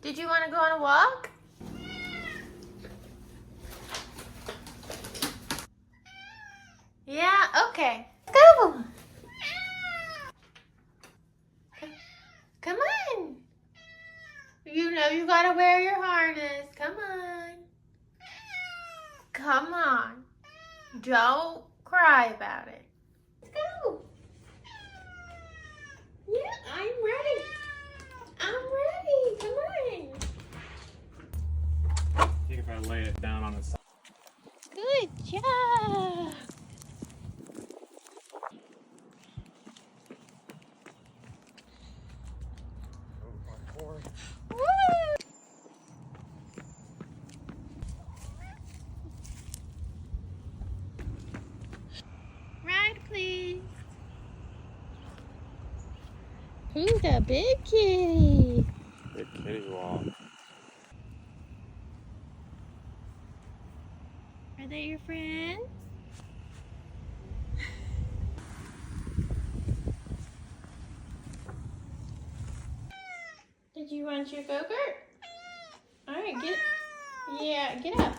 Did you want to go on a walk? Yeah, okay. Go! Come on. You know you gotta wear your harness. Come on. Come on. Don't cry about it. Let's go. Yeah, I'm ready. I'm ready. Come on. I think if I lay it down on the side. Good job. Woo! Ride, please. Who's a big kitty? Big kitty walk. Are they your friends? Did you want your go-kart? All right, get up.